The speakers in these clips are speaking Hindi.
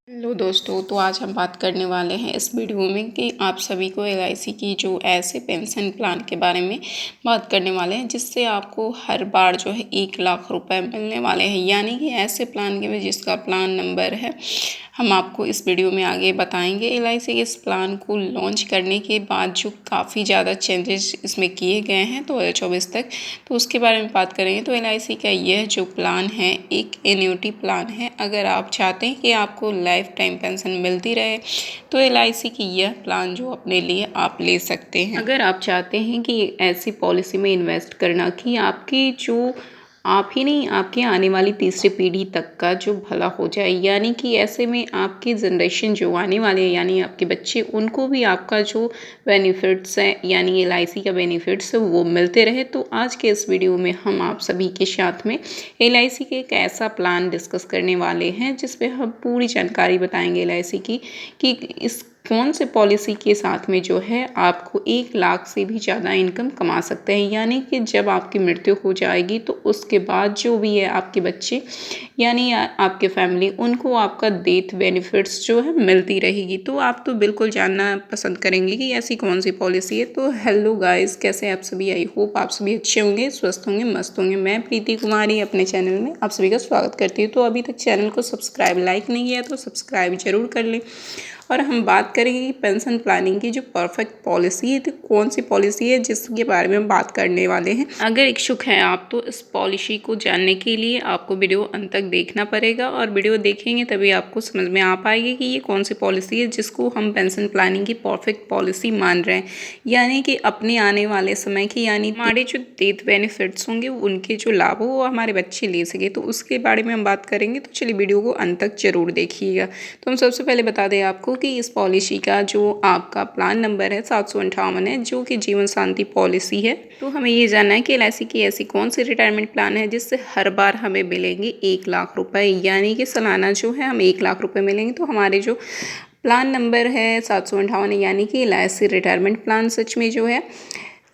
हेलो दोस्तों, तो आज हम बात करने वाले हैं इस वीडियो में कि आप सभी को एलआईसी की जो ऐसे पेंशन प्लान के बारे में बात करने वाले हैं जिससे आपको हर बार जो है 1 लाख रुपए मिलने वाले हैं। यानी कि ऐसे प्लान के में जिसका प्लान नंबर है हम आपको इस वीडियो में आगे बताएंगे। एलआईसी के इस प्लान को लॉन्च करने के बाद जो काफ़ी ज़्यादा चेंजेस इसमें किए गए हैं 2024 तक, तो उसके बारे में बात करेंगे। तो एलआईसी का यह जो प्लान है एक एन्युटी प्लान है। अगर आप चाहते हैं कि आपको लाइफ टाइम पेंशन मिलती रहे तो एलआईसी की यह प्लान जो अपने लिए आप ले सकते हैं। अगर आप चाहते हैं कि ऐसी पॉलिसी में इन्वेस्ट करना कि आपकी जो आप ही नहीं आपके आने वाली तीसरी पीढ़ी तक का जो भला हो जाए, यानी कि ऐसे में आपकी जनरेशन जो आने वाले हैं यानी आपके बच्चे, उनको भी आपका जो बेनिफिट्स है यानी एलआईसी का बेनिफिट्स है वो मिलते रहे। तो आज के इस वीडियो में हम आप सभी के साथ में एलआईसी के एक ऐसा प्लान डिस्कस करने वाले हैं जिसपे हम पूरी जानकारी बताएंगे एलआईसी की कि इस कौन से पॉलिसी के साथ में जो है आपको 1 लाख से भी ज़्यादा इनकम कमा सकते हैं। यानी कि जब आपकी मृत्यु हो जाएगी तो उसके बाद जो भी है आपके बच्चे यानी आपके फैमिली, उनको आपका डेथ बेनिफिट्स जो है मिलती रहेगी। तो आप तो बिल्कुल जानना पसंद करेंगे कि ऐसी कौन सी पॉलिसी है। तो हेलो गाइस, कैसे हैं आप सभी? आई होप आप सभी अच्छे होंगे, स्वस्थ होंगे, मस्त होंगे। मैं प्रीति कुमारी अपने चैनल में आप सभी का स्वागत करती हूँ। तो अभी तक चैनल को सब्सक्राइब लाइक नहीं किया तो सब्सक्राइब जरूर कर लें। और हम बात करेंगे कि पेंशन प्लानिंग की जो परफेक्ट पॉलिसी है तो कौन सी पॉलिसी है जिसके बारे में हम बात करने वाले हैं। अगर इच्छुक हैं आप तो इस पॉलिसी को जानने के लिए आपको वीडियो अंत तक देखना पड़ेगा और वीडियो देखेंगे तभी आपको समझ में आ पाएगी कि ये कौन सी पॉलिसी है जिसको हम पेंशन प्लानिंग की परफेक्ट पॉलिसी मान रहे हैं। यानी कि अपने आने वाले समय की यानी हमारे जो डेथ बेनिफिट्स होंगे उनके जो लाभ हो वो हमारे बच्चे ले सके, तो उसके बारे में हम बात करेंगे। तो चलिए वीडियो को अंत तक जरूर देखिएगा। तो हम सबसे पहले बता दें आपको कि इस पॉलिसी का जो आपका प्लान नंबर है 758 है, जो कि जीवन शांति पॉलिसी है। तो हमें ये जानना है कि एलआईसी की ऐसी कौन सी रिटायरमेंट प्लान है जिससे हर बार हमें मिलेंगे 1 लाख रुपए, यानी कि सालाना जो है हम 1 लाख रुपए मिलेंगे। तो हमारे जो प्लान नंबर है 758 यानी कि एलआईसी रिटायरमेंट प्लान सच में जो है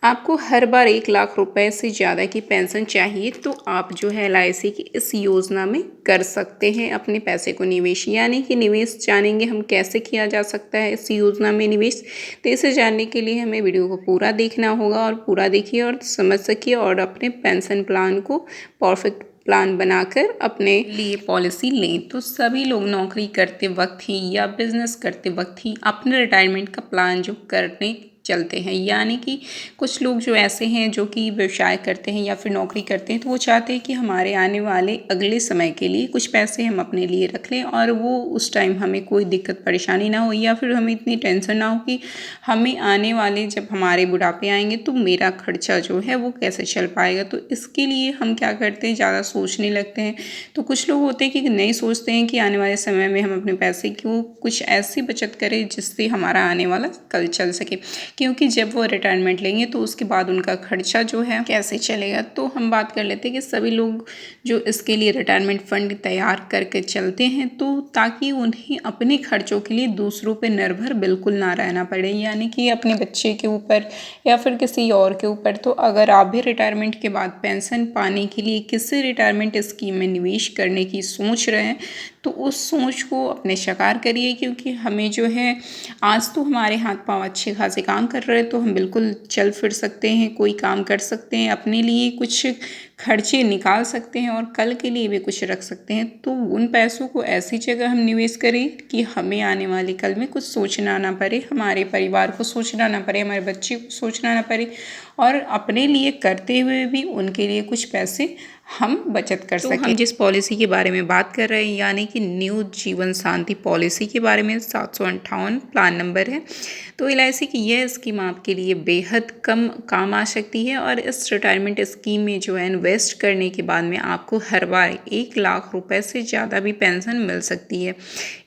आपको हर बार 1 लाख रुपए से ज़्यादा की पेंशन चाहिए तो आप जो है एलआईसी की इस योजना में कर सकते हैं अपने पैसे को निवेश। यानी कि निवेश जानेंगे हम कैसे किया जा सकता है इस योजना में निवेश। तो इसे जानने के लिए हमें वीडियो को पूरा देखना होगा और पूरा देखिए और समझ सकिए और अपने पेंशन प्लान को परफेक्ट प्लान बनाकर अपने लिए पॉलिसी लें। तो सभी लोग नौकरी करते वक्त ही या बिजनेस करते वक्त ही अपने रिटायरमेंट का प्लान जो करने चलते हैं। यानी कि कुछ लोग जो ऐसे हैं जो कि व्यवसाय करते हैं या फिर नौकरी करते हैं तो वो चाहते हैं कि हमारे आने वाले अगले समय के लिए कुछ पैसे हम अपने लिए रख लें और वो उस टाइम हमें कोई दिक्कत परेशानी ना हो या फिर हमें इतनी टेंशन ना हो कि हमें आने वाले जब हमारे बुढ़ापे आएंगे तो मेरा खर्चा जो है वो कैसे चल पाएगा। तो इसके लिए हम क्या करते हैं, ज़्यादा सोचने लगते हैं। तो कुछ लोग होते हैं कि नहीं सोचते हैं कि आने वाले समय में हम अपने पैसे क्यों कुछ ऐसी बचत करें जिससे हमारा आने वाला कल चल सके, क्योंकि जब वो रिटायरमेंट लेंगे तो उसके बाद उनका खर्चा जो है कैसे चलेगा। तो हम बात कर लेते हैं कि सभी लोग जो इसके लिए रिटायरमेंट फंड तैयार करके चलते हैं तो ताकि उन्हें अपने खर्चों के लिए दूसरों पे निर्भर बिल्कुल ना रहना पड़े, यानी कि अपने बच्चे के ऊपर या फिर किसी और के ऊपर। तो अगर आप भी रिटायरमेंट के बाद पेंशन पाने के लिए किसी रिटायरमेंट स्कीम में निवेश करने की सोच रहे हैं तो उस सोच को अपने साकार करिए, क्योंकि हमें जो है आज तो हमारे हाथ पांव अच्छे खासे काम कर रहे हैं तो हम बिल्कुल चल फिर सकते हैं, कोई काम कर सकते हैं, अपने लिए कुछ खर्चे निकाल सकते हैं और कल के लिए भी कुछ रख सकते हैं। तो उन पैसों को ऐसी जगह हम निवेश करें कि हमें आने वाले कल में कुछ सोचना ना पड़े, हमारे परिवार को सोचना ना पड़े, हमारे बच्चे को सोचना ना पड़े और अपने लिए करते हुए भी उनके लिए कुछ पैसे हम बचत कर सकें। हम जिस पॉलिसी के बारे में बात कर रहे हैं यानी कि न्यू जीवन शांति पॉलिसी के बारे में 758 प्लान नंबर है। तो एलआईसी की यह स्कीम आपके लिए बेहद कम काम आ सकती है और इस रिटायरमेंट स्कीम में जो है इन्वेस्ट करने के बाद में आपको हर बार 1 लाख रुपए से ज़्यादा भी पेंशन मिल सकती है।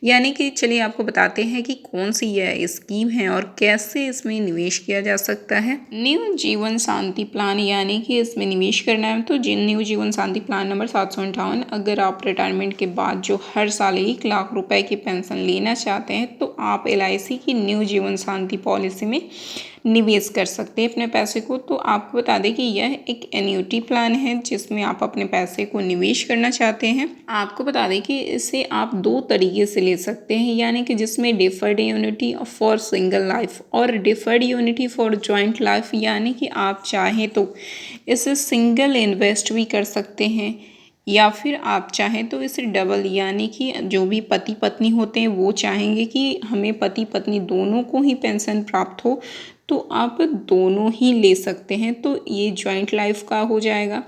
यानी कि चलिए आपको बताते हैं कि कौन सी यह स्कीम है और कैसे इसमें निवेश किया जा सकता है। न्यू जीवन शांति प्लान यानी कि इसमें निवेश करना है तो न्यू जीवन शांति प्लान नंबर 758, अगर आप रिटायरमेंट के बाद जो हर साल 1 लाख रुपए की पेंशन लेना चाहते हैं तो आप LIC की न्यू जीवन शांति पॉलिसी में निवेश कर सकते हैं अपने पैसे को। तो आपको बता दें कि यह एक एन्युटी प्लान है जिसमें आप अपने पैसे को निवेश करना चाहते हैं। आपको बता दें कि इसे आप 2 तरीके से ले सकते हैं, यानी कि जिसमें deferred annuity for single life और deferred annuity for joint life, यानी कि आप चाहें तो इसे सिंगल इन्वेस्ट भी कर सकते हैं या फिर आप चाहें तो इसे डबल, यानी कि जो भी पति पत्नी होते हैं वो चाहेंगे कि हमें पति पत्नी दोनों को ही पेंशन प्राप्त हो तो आप दोनों ही ले सकते हैं। तो ये जॉइंट लाइफ का हो जाएगा।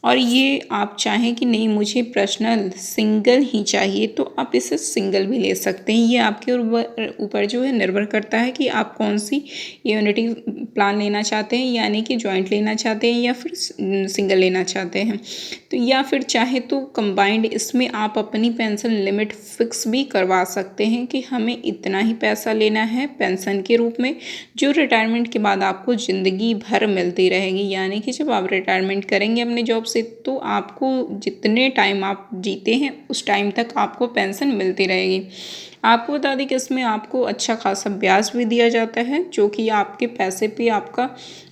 और ये आप चाहें कि नहीं मुझे पर्सनल सिंगल ही चाहिए तो आप इसे सिंगल भी ले सकते हैं। ये आपके ऊपर जो है निर्भर करता है कि आप कौन सी यूनिटी प्लान लेना चाहते हैं, यानी कि जॉइंट लेना चाहते हैं या फिर सिंगल लेना चाहते हैं। तो या फिर चाहे तो कंबाइंड इसमें आप अपनी पेंशन लिमिट फिक्स भी करवा सकते हैं कि हमें इतना ही पैसा लेना है पेंशन के रूप में, जो रिटायरमेंट के बाद आपको ज़िंदगी भर मिलती रहेगी। यानी कि जब आप रिटायरमेंट करेंगे अपने जॉब से तो आपको जितने टाइम आप जीते हैं उस टाइम तक आपको पेंशन मिलती रहेगी। आपको बता दें कि इसमें आपको अच्छा खासा ब्याज भी दिया जाता है, जो कि आपके पैसे पे आपका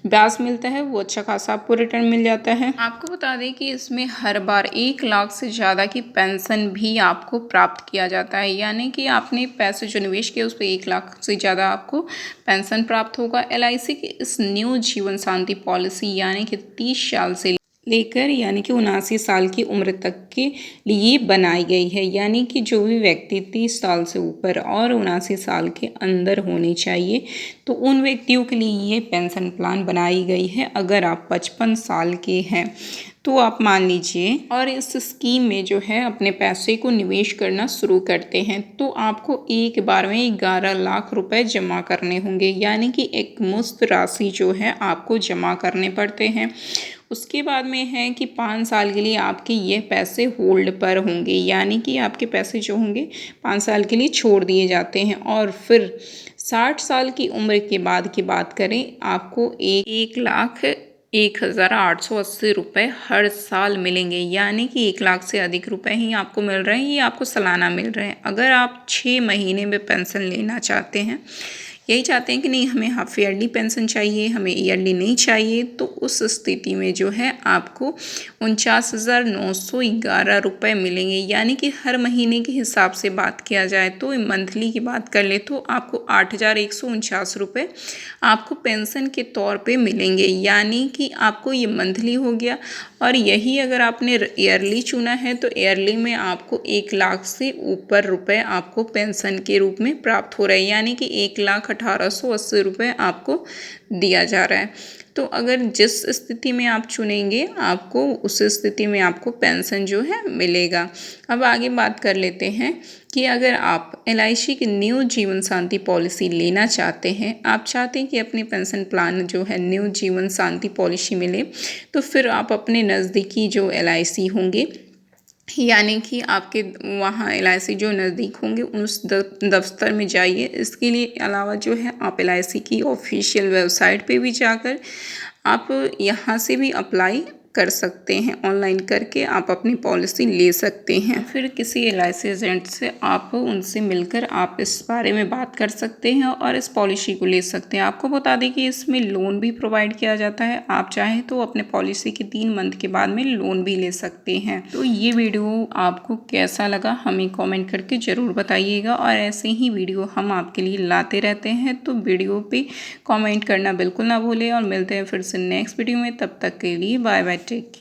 ब्याज मिलता है वो अच्छा खासा आपको रिटर्न मिल जाता है। आपको बता दें कि इसमें हर बार 1 लाख से ज़्यादा की पेंशन भी आपको प्राप्त किया जाता है, यानी कि आपने पैसे जो निवेश किए उस पर 1 लाख से ज़्यादा आपको पेंशन प्राप्त होगा। LIC की इस न्यू जीवन शांति पॉलिसी यानी कि 30 साल से लेकर यानी कि 79 साल की उम्र तक के लिए बनाई गई है, यानी कि जो भी व्यक्ति 30 साल से ऊपर और 79 साल के अंदर होने चाहिए तो उन व्यक्तियों के लिए ये पेंशन प्लान बनाई गई है। अगर आप 55 साल के हैं तो आप मान लीजिए और इस स्कीम में जो है अपने पैसे को निवेश करना शुरू करते हैं तो आपको एक बार में 11 लाख रुपए जमा करने होंगे, यानी कि एक मुश्त राशि जो है आपको जमा करने पड़ते हैं। उसके बाद में है कि 5 साल के लिए आपके ये पैसे होल्ड पर होंगे, यानी कि आपके पैसे जो होंगे 5 साल के लिए छोड़ दिए जाते हैं। और फिर 60 साल की उम्र के बाद की बात करें आपको 1,01,880 रुपये हर साल मिलेंगे, यानी कि 1 लाख से अधिक रुपए ही आपको मिल रहे हैं, ये आपको सालाना मिल रहे हैं। अगर आप 6 महीने में पेंशन लेना चाहते हैं, यही चाहते हैं कि नहीं हमें हाफ ईयरली पेंशन चाहिए, हमें ईयरली नहीं चाहिए, तो उस स्थिति में जो है आपको 49,911 रुपये मिलेंगे, यानी कि हर महीने के हिसाब से बात किया जाए तो मंथली की बात कर ले तो आपको 8,149 रुपये आपको पेंशन के तौर पे मिलेंगे, यानी कि आपको ये मंथली हो गया। और यही अगर आपने ईयरली चुना है तो ईयरली में आपको 1 लाख से ऊपर रुपए आपको पेंशन के रूप में प्राप्त हो रहे हैं, यानी कि 1,18,80 रुपये आपको दिया जा रहा है। तो अगर जिस स्थिति में आप चुनेंगे आपको उस स्थिति में आपको पेंशन जो है मिलेगा। अब आगे बात कर लेते हैं कि अगर आप LIC की न्यू जीवन शांति पॉलिसी लेना चाहते हैं, आप चाहते हैं कि अपनी पेंशन प्लान जो है न्यू जीवन शांति पॉलिसी मिले, तो फिर आप अपने नज़दीकी जो LIC होंगे यानी कि आपके वहाँ LIC जो नज़दीक होंगे उस दफ्तर में जाइए। इसके लिए अलावा जो है आप LIC की ऑफिशियल वेबसाइट पे भी जाकर आप यहाँ से भी अप्लाई कर सकते हैं, ऑनलाइन करके आप अपनी पॉलिसी ले सकते हैं। फिर किसी LIC एजेंट से आप उनसे मिलकर आप इस बारे में बात कर सकते हैं और इस पॉलिसी को ले सकते हैं। आपको बता दें कि इसमें लोन भी प्रोवाइड किया जाता है, आप चाहें तो अपने पॉलिसी के 3 मंथ के बाद में लोन भी ले सकते हैं। तो ये वीडियो आपको कैसा लगा हमें कॉमेंट करके ज़रूर बताइएगा, और ऐसे ही वीडियो हम आपके लिए लाते रहते हैं, तो वीडियो पे कॉमेंट करना बिल्कुल ना भूलें। और मिलते हैं फिर से नेक्स्ट वीडियो में, तब तक के लिए बाय बाय, टेक केयर।